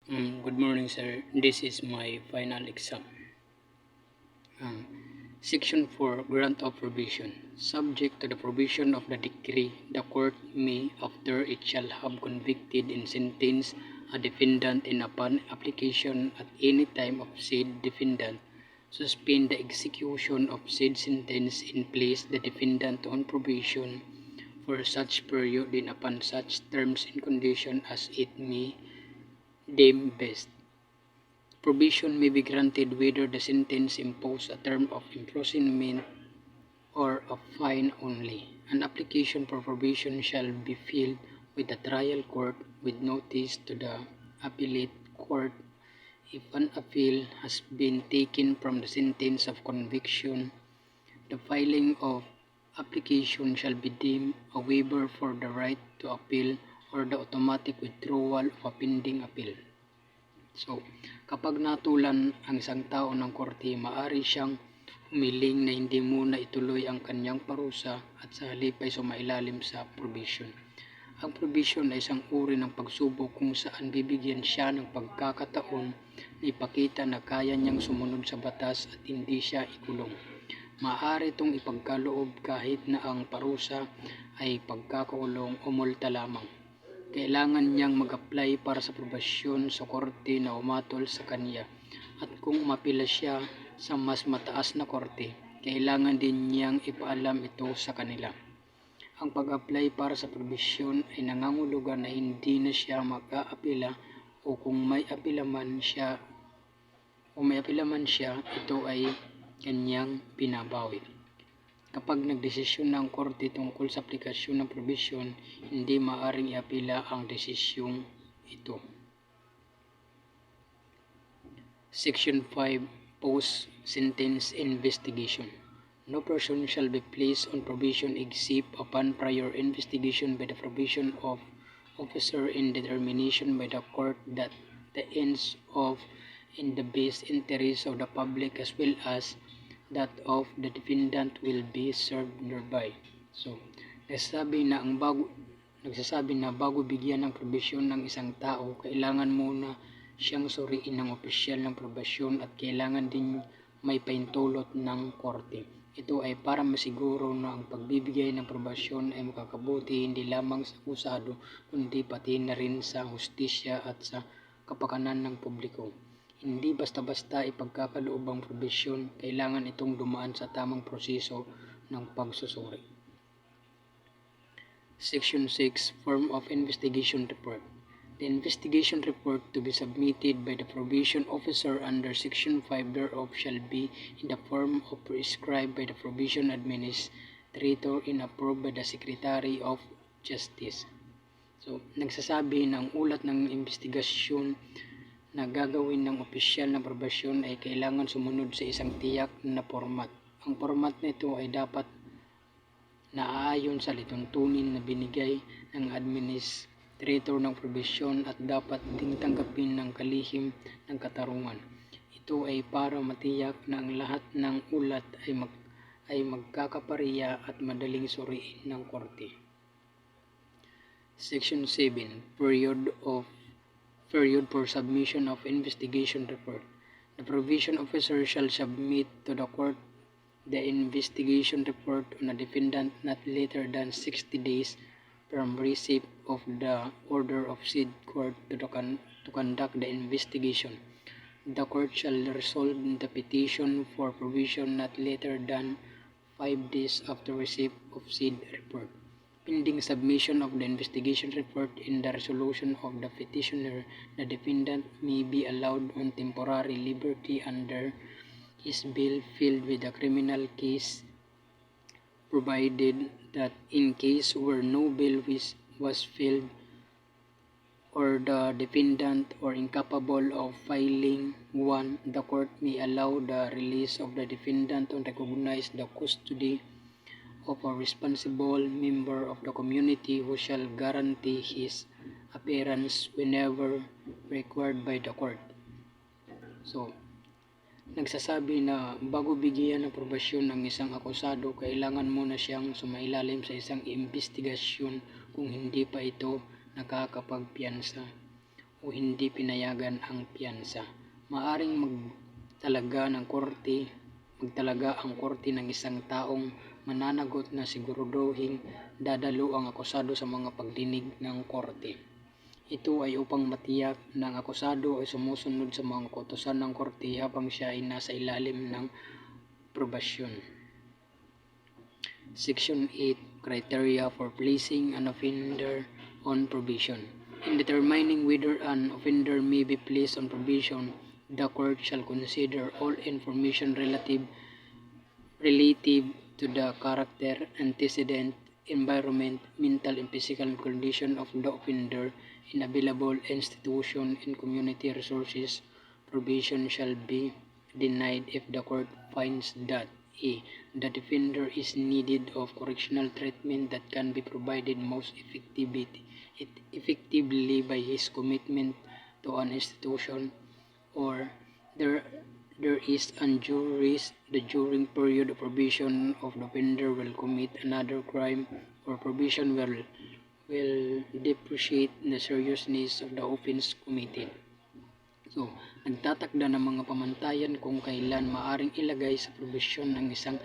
Good morning, sir. This is my final exam. Section 4, Grant of Probation. Subject to the provision of the decree, the court may, after it shall have convicted and sentenced a defendant in upon application at any time of said defendant, suspend the execution of said sentence and place the defendant on probation for such period and upon such terms and conditions as it may deem best. Probation may be granted whether the sentence imposes a term of imprisonment or a fine only. An application for probation shall be filed with the trial court with notice to the appellate court if an appeal has been taken from the sentence of conviction. The filing of application shall be deemed a waiver for the right to appeal or the automatic withdrawal of a pending appeal. So, kapag natulan ang isang tao ng korte, maaari siyang humiling na hindi muna ituloy ang kanyang parusa at sa halip ay sumailalim sa probation. Ang probation ay isang uri ng pagsubok kung saan bibigyan siya ng pagkakataon na ipakita na kaya niyang sumunod sa batas at hindi siya ikulong. Maaari itong ipagkaloob kahit na ang parusa ay pagkakakulong o multa lamang. Kailangan niyang mag-apply para sa probasyon sa korte na umatol sa kanya at kung umapila siya sa mas mataas na korte, kailangan din niyang ipaalam ito sa kanila. Ang pag-apply para sa probasyon ay nangangahulugan na hindi na siya mag-aapila o kung may apila man siya, ito ay kanyang binabawi. Kapag nagdesisyon na ang korte tungkol sa aplikasyon ng probasyon, hindi maaaring iapila ang desisyong ito. Section 5, Post-Sentence Investigation. No person shall be placed on probation except upon prior investigation by the probation of officer and determination by the court that the ends of in the best interest of the public as well as that of the defendant will be served thereby. So, nagsasabi na bago bigyan ng probasyon ng isang tao, kailangan muna siyang suriin ng opisyal ng probasyon at kailangan din may paintulot ng korte. Ito ay para masiguro na ang pagbibigay ng probasyon ay makakabuti hindi lamang sa akusado kundi pati na rin sa hustisya at sa kapakanan ng publiko. Hindi basta-basta ipagkakaloob ang probasyon, kailangan itong dumaan sa tamang proseso ng pagsusuri. Section 6, Form of Investigation Report. The investigation report to be submitted by the probation officer under Section 5 thereof shall be in the form of prescribed by the probation administrator and approved by the Secretary of Justice. So, nagsasabi na ang ulat ng investigasyon na gagawin ng opisyal ng probasyon ay kailangan sumunod sa isang tiyak na format. Ang format nito ay dapat naaayon sa lituntunin na binigay ng administrator ng probasyon at dapat ding tanggapin ng kalihim ng katarungan. Ito ay para matiyak na ang lahat ng ulat ay magkakapareha at madaling suriin ng korte. Section 7, Period for submission of investigation report. The probation officer shall submit to the court the investigation report on a defendant not later than 60 days from receipt of the order of said court to conduct the investigation. The court shall resolve the petition for probation not later than 5 days after receipt of said report. Pending submission of the investigation report and the resolution of the petitioner, the defendant may be allowed on temporary liberty under his bail filed with the criminal case, provided that in case where no bail was filed or the defendant or incapable of filing one, the court may allow the release of the defendant and recognize the custody of a responsible member of the community who shall guarantee his appearance whenever required by the court. So, nagsasabi na bago bigyan ng probasyon ng isang akusado, kailangan muna siyang sumailalim sa isang investigasyon kung hindi pa ito nakakapagpiyansa. o hindi pinayagan ang piyansa. Maaring magtalaga ang korte ng isang taong mananagot na siguraduhing dadalo ang akusado sa mga pagdinig ng korte. Ito ay upang matiyak na ang akusado ay sumusunod sa mga kautusan ng korte habang siya ay nasa ilalim ng probasyon. Section 8. Criteria for placing an offender on probation. In determining whether an offender may be placed on probation, the court shall consider all information relative to the character, antecedent, environment, mental and physical condition of the offender, in available institution and community resources. Probation shall be denied if the court finds that a. The defender is needed of correctional treatment that can be provided most effectively by his commitment to an institution, or there is undue risk that during period of probation of the offender will commit another crime, or probation will depreciate the seriousness of the offense committed. So, nagtatakda ng mga pamantayan kung kailan maaring ilagay sa probasyon ang isang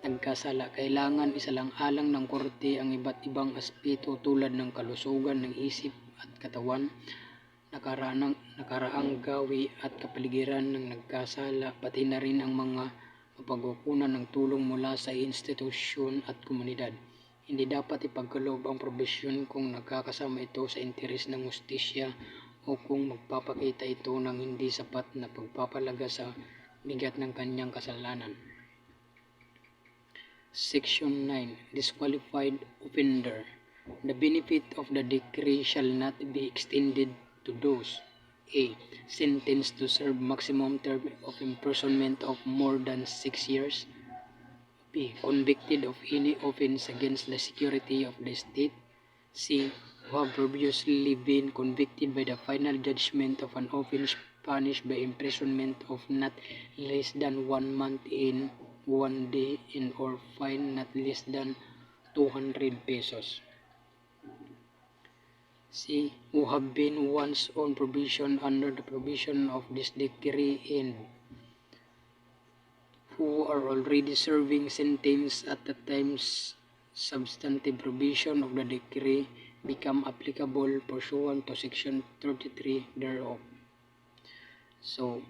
nagkasala. Kailangan isalang-alang ng korte ang iba't ibang aspeto tulad ng kalusugan ng isip at katawan, nakaraang gawi at kapaligiran ng nagkasala, pati na rin ang mga mapagkukunan ng tulong mula sa institusyon at komunidad. Hindi dapat ipagkaloob ang probasyon kung nagkakasama ito sa interes ng hustisya o kung magpapakita ito ng hindi sapat na pagpapalaga sa bigat ng kanyang kasalanan. Section 9. Disqualified offender. The benefit of the decree shall not be extended to those: A. Sentenced to serve maximum term of imprisonment of more than 6 years. B. Convicted of any offense against the security of the state. C. Who have previously been convicted by the final judgment of an offense punished by imprisonment of not less than 1 month in 1 day and or fine not less than 200 pesos. C. Who have been once on probation under the provision of this decree and who are already serving sentence at the time substantive provision of the decree become applicable pursuant to Section 33 thereof. So,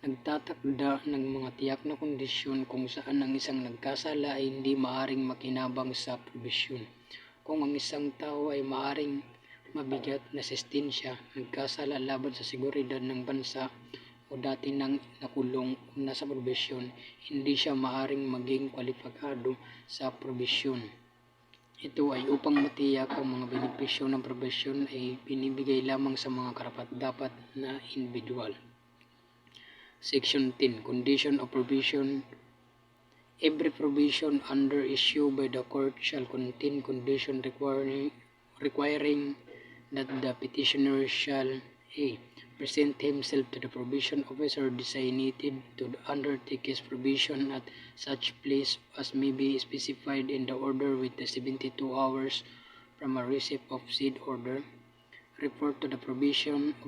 nagtatakda ng mga tiyak na kondisyon kung saan ang isang nagkasala ay hindi maaring makinabang sa probisyon. Kung ang isang tao ay maaring mabigat na sentensya, nagkasala laban sa seguridad ng bansa o dati nang nakulong o nasa probisyon, hindi siya maaring maging kwalipikado sa probisyon. Ito ay upang matiyak ang mga benepisyo ng probisyon ay binibigay lamang sa mga karapat-dapat na individual. Section 10. Condition of probation. Every probation under issue by the court shall contain condition requiring that the petitioner shall: A. Present himself to the probation officer designated to undertake his probation at such place as may be specified in the order within 72 hours from a receipt of said order. Report to the probation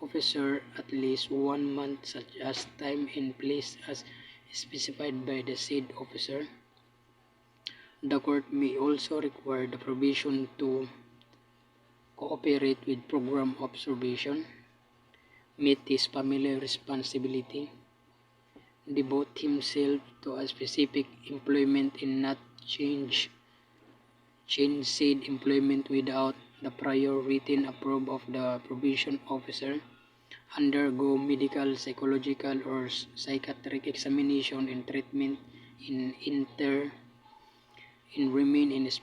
officer at least 1 month such as time and place as specified by the said officer. The court may also require the probation to cooperate with program observation, meet his family responsibility, devote himself to a specific employment and not change said employment without the prior written approval of the probation officer, undergo medical, psychological, or psychiatric examination and treatment, and remain in a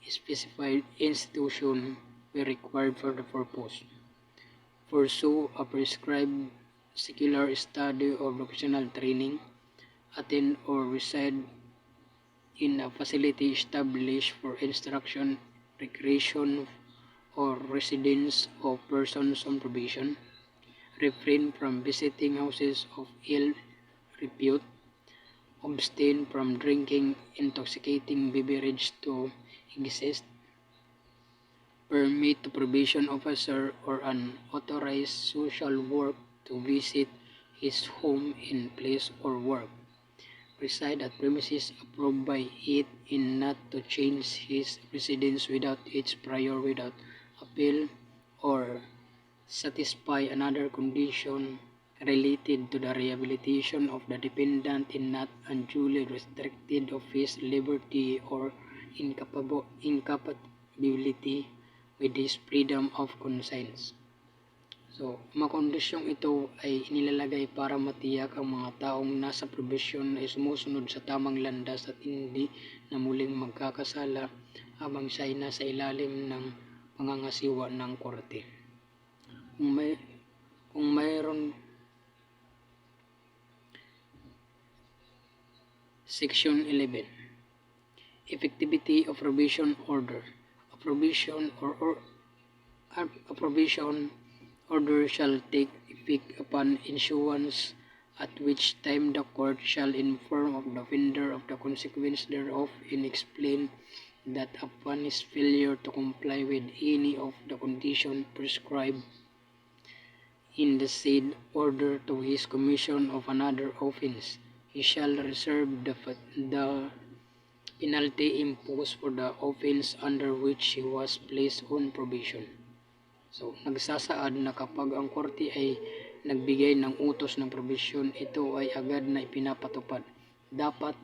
specified institution where required for the purpose. Pursue a prescribed secular study or vocational training, attend or reside in a facility established for instruction, recreation, or residence of persons on probation, refrain from visiting houses of ill repute, abstain from drinking intoxicating beverage to excess, permit to probation officer or an authorized social work to visit his home in place or work, reside at premises approved by it, and not to change his residence without its prior without appeal, or satisfy another condition related to the rehabilitation of the dependent and not unduly restricted of his liberty or incompatibility with his freedom of conscience. So, mga kondisyong ito ay inilalagay para matiyak ang mga taong nasa probisyon ay sumusunod sa tamang landas at hindi na muling magkakasala habang siya ay nasa ilalim ng pangangasiwa ng korte. Kung mayroon Section 11. Effectivity of probation order. A probation order shall take effect upon issuance, at which time the court shall inform of the offender of the consequence thereof and explain that upon his failure to comply with any of the conditions prescribed in the said order to his commission of another offense, he shall reserve the penalty imposed for the offense under which he was placed on probation. So, nagsasaad na kapag ang korte ay nagbigay ng utos ng probation, ito ay agad na ipinapatupad. Dapat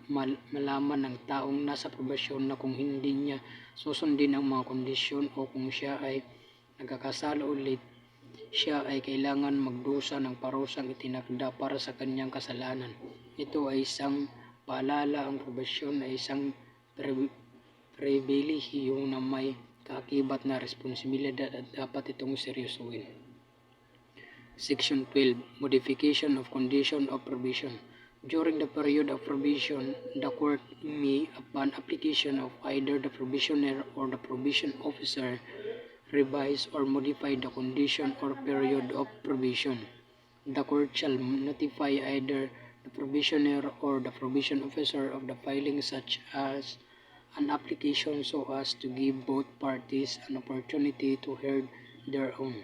malaman ng taong nasa probation na kung hindi niya susundin ang mga kondisyon o kung siya ay nagkakasala ulit, siya ay kailangan magdusa ng parusang itinakda para sa kanyang kasalanan. Ito ay isang paalala, ang probasyon ay isang pribilehiyo na may kaakibat na responsibilidad at dapat itong seryosohin. Section 12. Modification of condition of probation. During the period of probation, the court may, upon application of either the probationer or the probation officer, revise or modify the condition or period of probation. The court shall notify either the probationer or the probation officer of the filing such as an application so as to give both parties an opportunity to hear their own.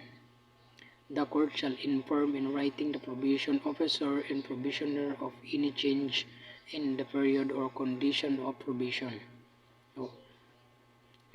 The court shall inform in writing the probation officer and probationer of any change in the period or condition of probation. So,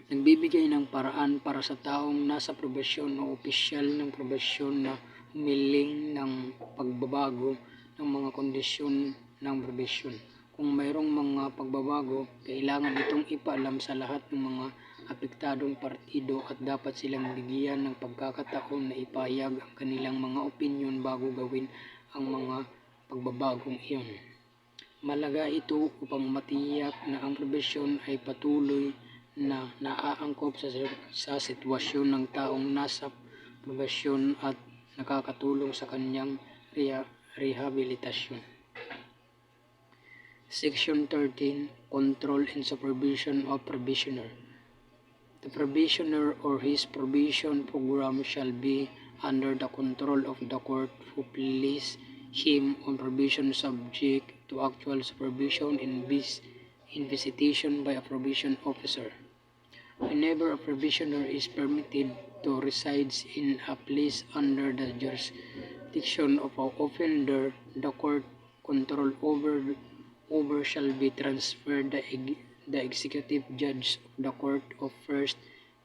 nagbibigay ng paraan para sa taong nasa probasyon o opisyal ng probasyon na humiling ng pagbabago ng mga kondisyon ng probasyon. Kung mayroong mga pagbabago, kailangan itong ipaalam sa lahat ng mga apektadong partido at dapat silang bigyan ng pagkakataon na ipahayag ang kanilang mga opinyon bago gawin ang mga pagbabagong iyon. Malaga ito upang matiyak na ang probasyon ay patuloy na naaangkop sa sitwasyon ng taong nasa probasyon at nakakatulong sa kanyang rehabilitasyon. Section 13. Control and supervision of probationer. The probationer or his probation program shall be under the control of the court who place him on probation, subject to actual supervision and visitation by a probation officer. Whenever a probationer is permitted to reside in a place under the jurisdiction of an offender, the court control over shall be transferred the executive judge of the court of first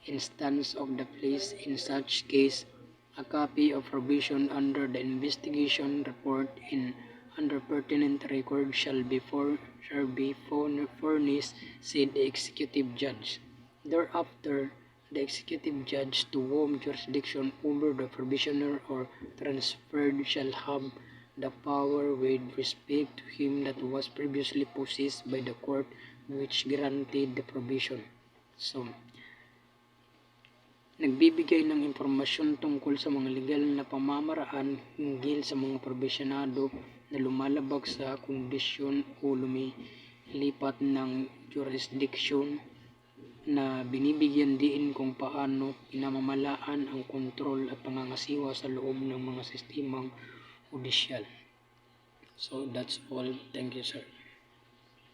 instance of the place. In such case, a copy of probation under the investigation report and under pertinent record shall be furnished, said the executive judge. Thereafter, the executive judge to whom jurisdiction over the probationer or transferred shall have the power with respect to him that was previously possessed by the court which granted the probation. So, nagbibigay ng impormasyon tungkol sa mga legal na pamamaraan hinggil sa mga probasyonado na lumalabag sa kondisyon o lumilipat ng jurisdiction, na binibigyan din kung paano pinamamalaan ang kontrol at pangangasiwa sa loob ng mga sistemang hudisyal. So that's all. Thank you, sir.